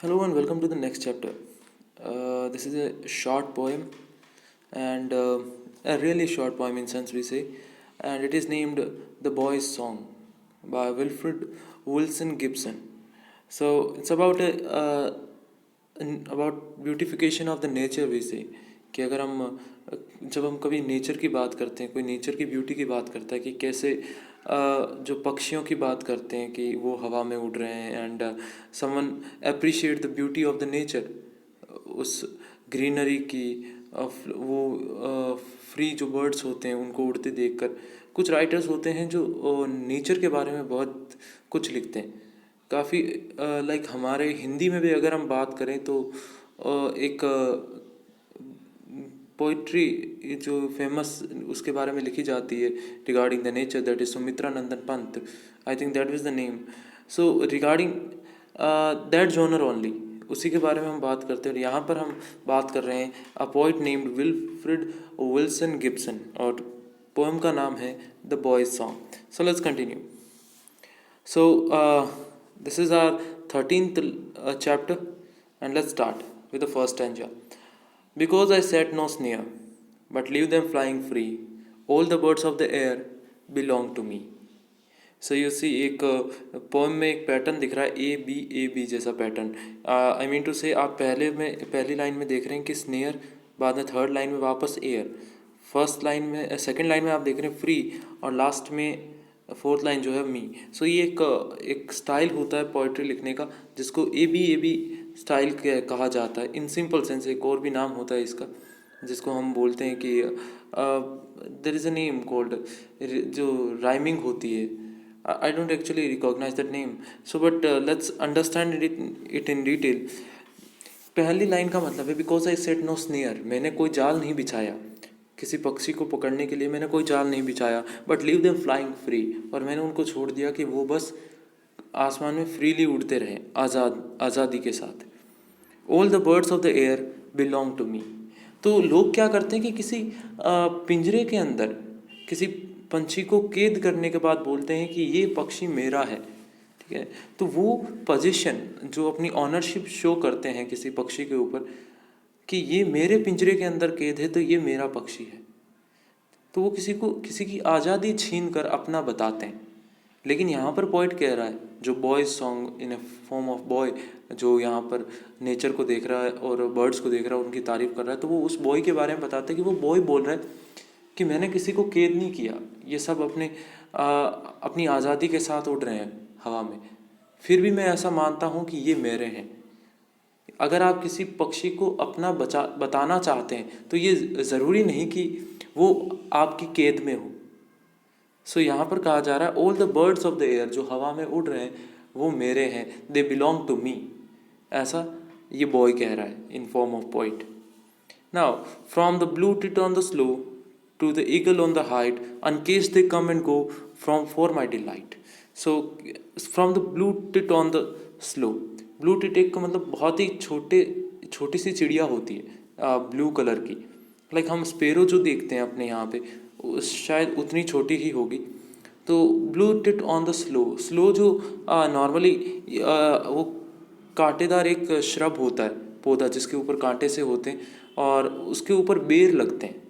Hello and welcome to the next chapter. This is a short poem and a really short poem in sense we say, and it is named "The Boy's Song" by Wilfred Wilson Gibson. So it's about about beautification of the nature we say कि अगर हम जब हम कभी nature की बात करते हैं, कोई नेचर की ब्यूटी की बात करता है कि कैसे जो पक्षियों की बात करते हैं कि वो हवा में उड़ रहे हैं and someone appreciate the beauty of the nature, उस ग्रीनरी की वो फ्री जो बर्ड्स होते हैं उनको उड़ते देखकर। कुछ राइटर्स होते हैं जो नेचर के बारे में बहुत कुछ लिखते हैं, काफ़ी लाइक हमारे हिंदी में भी अगर हम बात करें तो एक पोइट्री जो फेमस उसके बारे में लिखी जाती है regarding the nature, that is Sumitra Nandan Pant, I think that is the name. So regarding that genre only, उसी के बारे में हम बात करते हैं। और यहाँ पर हम बात कर रहे हैं अ poet named Wilfred Wilson Gibson, और पोएम का नाम है the boys song. So let's continue. So, this is our 13th chapter, and let's start with the first stanza. Because I set no snare, but leave them flying free. All the birds of the air belong to me. So you see एक poem में एक pattern दिख रहा है A B जैसा pattern. I mean to से आप पहली लाइन में देख रहे हैं कि स्नेयर, बाद में थर्ड लाइन में वापस एयर, फर्स्ट लाइन में सेकंड लाइन में आप देख रहे हैं फ्री, और लास्ट में फोर्थ लाइन जो है मी। सो ये एक स्टाइल होता है पोइट्री लिखने का जिसको ए बी स्टाइल कहा जाता है। इन सिंपल सेंस एक और भी नाम होता है इसका जिसको हम बोलते हैं कि there is a name called, जो राइमिंग होती है। I don't actually recognise that name, so but let's understand it in detail. पहली लाइन का मतलब है because I set no snare, मैंने कोई जाल नहीं बिछाया, किसी पक्षी को पकड़ने के लिए मैंने कोई जाल नहीं बिछाया, but leave them flying free, और मैंने उनको छोड़ दिया कि वो बस आसमान में फ्रीली उड़ते रहें आज़ादी के साथ। All the birds of the air belong to me. तो लोग क्या करते हैं कि किसी पिंजरे के अंदर किसी पंछी को कैद करने के बाद बोलते हैं कि ये पक्षी मेरा है, ठीक है। तो वो पोजीशन जो अपनी ऑनरशिप शो करते हैं किसी पक्षी के ऊपर कि ये मेरे पिंजरे के अंदर कैद है तो ये मेरा पक्षी है, तो वो किसी की आज़ादी छीन कर अपना बताते हैं। लेकिन यहाँ पर पॉइंट कह रहा है, जो boys song in A form of boy, जो यहाँ पर नेचर को देख रहा है और बर्ड्स को देख रहा है, उनकी तारीफ कर रहा है, तो वो उस बॉय के बारे में बताते हैं कि वो बॉय बोल रहा है कि मैंने किसी को कैद नहीं किया, ये सब अपनी आज़ादी के साथ उड़ रहे हैं हवा में, फिर भी मैं ऐसा मानता हूँ कि ये मेरे हैं। अगर आप किसी पक्षी को अपना बताना चाहते हैं तो ये ज़रूरी नहीं कि वो आपकी कैद में हो। सो यहाँ पर कहा जा रहा है all the birds of the air, जो हवा में उड़ रहे हैं वो मेरे हैं, दे बिलोंग टू मी, ऐसा ये बॉय कह रहा है in form of poet. Now from the blue tit on the sloe to the eagle on the height, uncaged they come and go from for my delight. So from the blue tit on the sloe, blue tit एक का मतलब बहुत ही छोटी सी चिड़िया होती है blue colour की, like हम स्पेरो जो देखते हैं अपने यहाँ पे शायद उतनी छोटी ही होगी। तो blue tit on the slow, slow जो नॉर्मली वो कांटेदार एक श्रब होता है, पौधा जिसके ऊपर कांटे से होते हैं और उसके ऊपर बेर लगते हैं,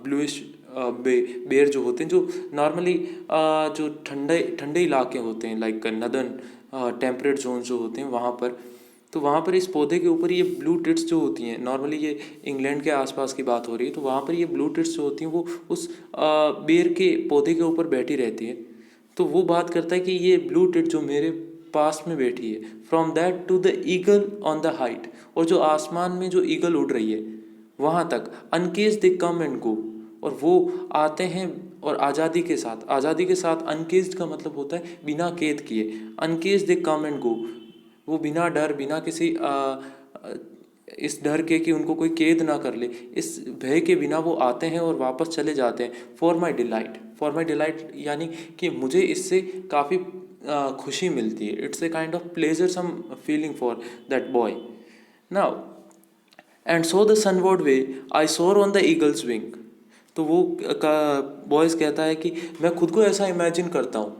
ब्लूइश बेर जो होते हैं, जो नॉर्मली जो ठंडे इलाके होते हैं लाइक नदर्न टेम्परेट जोन जो होते हैं वहाँ पर, तो वहाँ पर इस पौधे के ऊपर ये ब्लू टिट्स जो होती हैं, नॉर्मली ये इंग्लैंड के आसपास की बात हो रही है, तो वहाँ पर ये ब्लू टिट्स जो होती हैं वो उस बेर के पौधे के ऊपर बैठी रहती है। तो वो बात करता है कि ये ब्लू टिट जो मेरे पास में बैठी है, from that to the eagle on the height, और जो आसमान में जो ईगल उड़ रही है वहाँ तक, अनकेस दे कम एंड गो, और वो आते हैं और आज़ादी के साथ, अनकेस्ड का मतलब होता है बिना कैद किए, अनकेस दे कम एंड गो, वो बिना डर, बिना किसी इस डर के कि उनको कोई कैद ना कर ले, इस भय के बिना वो आते हैं और वापस चले जाते हैं। फॉर माई डिलाइट यानी कि मुझे इससे काफ़ी खुशी मिलती है, it's a kind of pleasure some feeling for that boy. Now and so the sunward way I soar on the eagles wing. तो वो बॉयज़ कहता है कि मैं खुद को ऐसा इमेजिन करता हूँ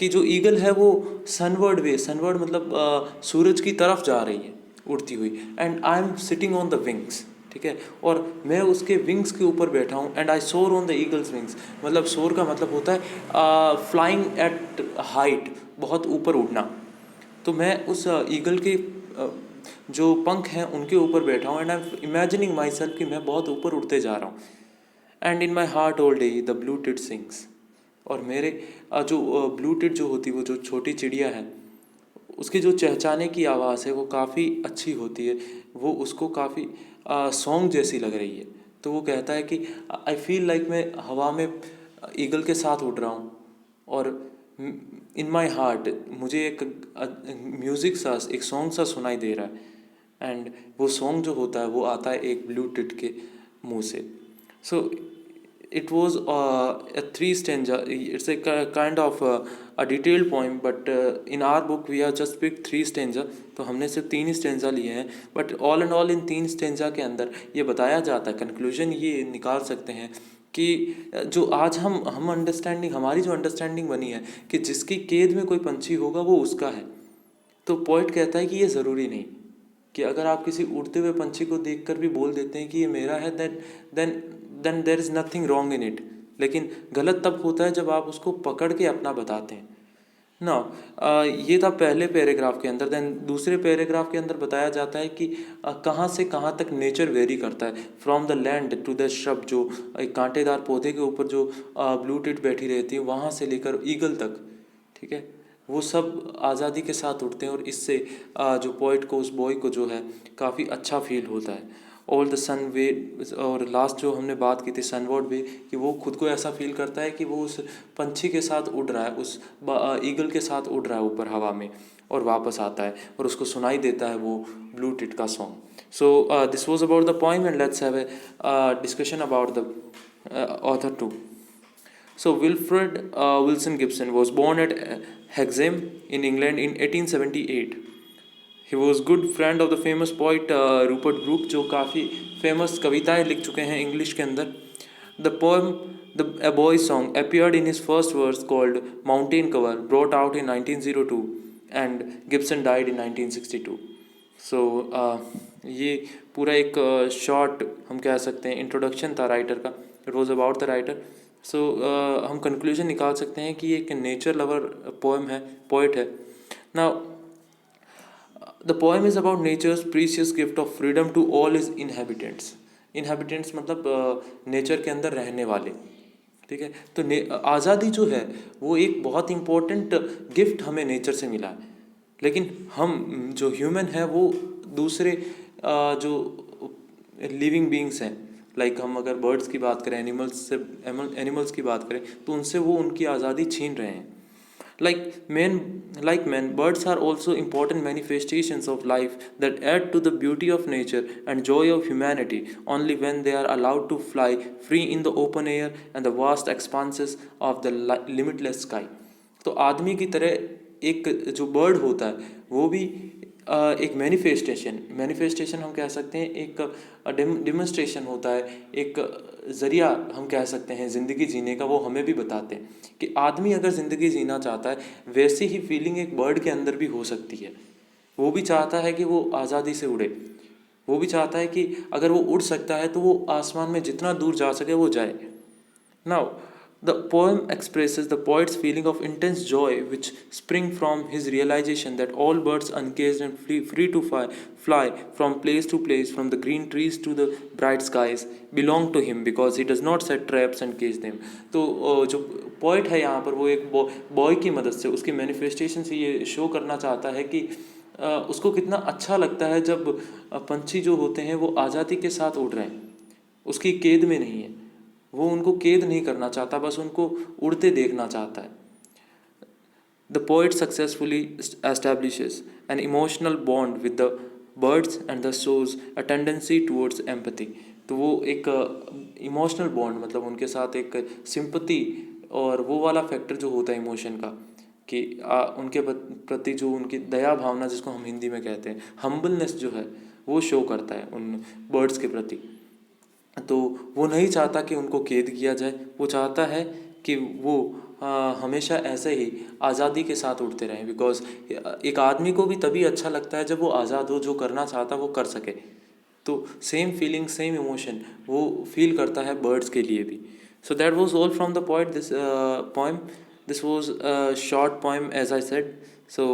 कि जो ईगल है वो सनवर्ड मतलब सूरज की तरफ जा रही है उड़ती हुई, and I am sitting on the wings, ठीक है, और मैं उसके विंग्स के ऊपर बैठा हूँ, and I soar on the eagles wings, मतलब सोर का मतलब होता है फ्लाइंग एट हाइट, बहुत ऊपर उड़ना। तो मैं उस ईगल के जो पंख हैं उनके ऊपर बैठा हूँ, and I am imagining my self कि मैं बहुत ऊपर उड़ते जा रहा हूँ। And in my heart all day the blue tit sings, और मेरे जो ब्लू टिट जो होती, वो जो छोटी चिड़िया है, उसकी जो चहचहाने की आवाज़ है वो काफ़ी अच्छी होती है, वो उसको काफ़ी सॉन्ग जैसी लग रही है। तो वो कहता है कि आई फील लाइक मैं हवा में ईगल के साथ उड़ रहा हूँ, और इन माई हार्ट मुझे एक म्यूज़िक सा, एक सॉन्ग सा सुनाई दे रहा है, एंड वो सॉन्ग जो होता है वो आता है एक ब्लू टिट के मुंह से। सो it was a three stanza, it's a kind of a detailed poem, but in our book we have just picked three stanza, तो हमने सिर्फ 3 ही स्टेंजा लिए हैं, but all and all in 3 stanza के अंदर ये बताया जाता है, कंक्लूजन ये निकाल सकते हैं कि जो आज हम अंडरस्टैंडिंग, हमारी जो अंडरस्टैंडिंग बनी है कि जिसकी कैद में कोई पंछी होगा वो उसका है, तो पोइट कहता है कि ये ज़रूरी नहीं कि अगर आप किसी उड़ते हुए पंछी को देखकर भी बोल देते हैं कि ये मेरा है, then then there is nothing wrong in it, लेकिन गलत तब होता है जब आप उसको पकड़ के अपना बताते हैं ना। ये था पहले पैराग्राफ के अंदर। देन दूसरे पैराग्राफ के अंदर बताया जाता है कि कहाँ से कहाँ तक नेचर वेरी करता है, from the land to the shrub, जो एक कांटेदार पौधे के ऊपर जो ब्लू टिट बैठी रहती है वहाँ से लेकर ईगल तक, ठीक है, वो सब आज़ादी के साथ उड़ते हैं, और इससे जो पोइट को, उस बॉय को जो है काफ़ी अच्छा फील होता है। ऑल द सन वे, और लास्ट जो हमने बात की थी सनवर्ड वे, कि वो खुद को ऐसा फील करता है कि वो उस पंछी के साथ उड़ रहा है, उस ईगल के साथ उड़ रहा है ऊपर हवा में, और वापस आता है और उसको सुनाई देता है वो ब्लू टिट का song. So this was about the poem, and let's have a discussion about the author too. So Wilfred Wilson Gibson was born at Hexham in England in 1878. He was good friend of the famous poet Rupert Brooke, जो काफ़ी famous कविताएं लिख चुके हैं English के अंदर. The poem A Boy's Song appeared in his first verse called Mountain Cover, brought out in 1902, and Gibson died in 1962. So ये पूरा एक शॉर्ट हम कह सकते हैं इंट्रोडक्शन था राइटर का. It was about the writer. So हम कंक्लूजन निकाल सकते हैं कि ये एक नेचर लवर पोएम है, पोइट है. Now the poem is about nature's precious gift of freedom to all is inhabitants. Inhabitants मतलब नेचर के अंदर रहने वाले, ठीक है. तो आज़ादी जो है वो एक बहुत इम्पोर्टेंट गिफ्ट हमें नेचर से मिला है, लेकिन हम जो ह्यूमन है वो दूसरे जो लिविंग बींग्स हैं, लाइक हम अगर बर्ड्स की बात करें, एनिमल्स की बात करें, तो उनसे वो उनकी आज़ादी छीन रहे हैं. Like men, birds are also important manifestations of life that add to the beauty of nature and joy of humanity only when they are allowed to fly free in the open air and the vast expanses of the limitless sky. तो आदमी की तरह एक जो bird होता है वो भी एक मैनिफेस्टेशन हम कह सकते हैं, एक डिमॉन्स्ट्रेशन होता है, एक ज़रिया हम कह सकते हैं ज़िंदगी जीने का. वो हमें भी बताते हैं कि आदमी अगर ज़िंदगी जीना चाहता है वैसी ही फीलिंग एक बर्ड के अंदर भी हो सकती है. वो भी चाहता है कि वो आज़ादी से उड़े, वो भी चाहता है कि अगर वो उड़ सकता है तो वो आसमान में जितना दूर जा सके वो जाए. Now the poem expresses the poet's feeling of intense joy which spring from his realization that all birds uncaged and free to fly from place to place, from the green trees to the bright skies, belong to him because he does not set traps and cage them. तो जो poet है यहाँ पर वो एक boy की मदद से, उसकी मैनिफेस्टेशन से ये शो करना चाहता है कि उसको कितना अच्छा लगता है जब पंछी जो होते हैं वो आज़ादी के साथ उड़ रहे हैं, उसकी कैद में नहीं है. वो उनको कैद नहीं करना चाहता, बस उनको उड़ते देखना चाहता है. The poet successfully establishes an emotional bond with the birds and the shows a tendency towards empathy. तो वो एक इमोशनल बॉन्ड मतलब उनके साथ एक सिंपैथी और वो वाला फैक्टर जो होता है इमोशन का, कि उनके प्रति जो उनकी दया भावना, जिसको हम हिंदी में कहते हैं हम्बलनेस, जो है वो शो करता है उन बर्ड्स के प्रति. तो वो नहीं चाहता कि उनको कैद किया जाए, वो चाहता है कि वो हमेशा ऐसे ही आज़ादी के साथ उड़ते रहें, बिकॉज एक आदमी को भी तभी अच्छा लगता है जब वो आज़ाद हो, जो करना चाहता है वो कर सके। तो सेम फीलिंग, सेम इमोशन वो फील करता है बर्ड्स के लिए भी। So that was all from the point this poem. This was a short poem as I said. So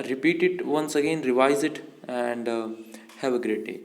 repeat it once again, revise it, and have a great day.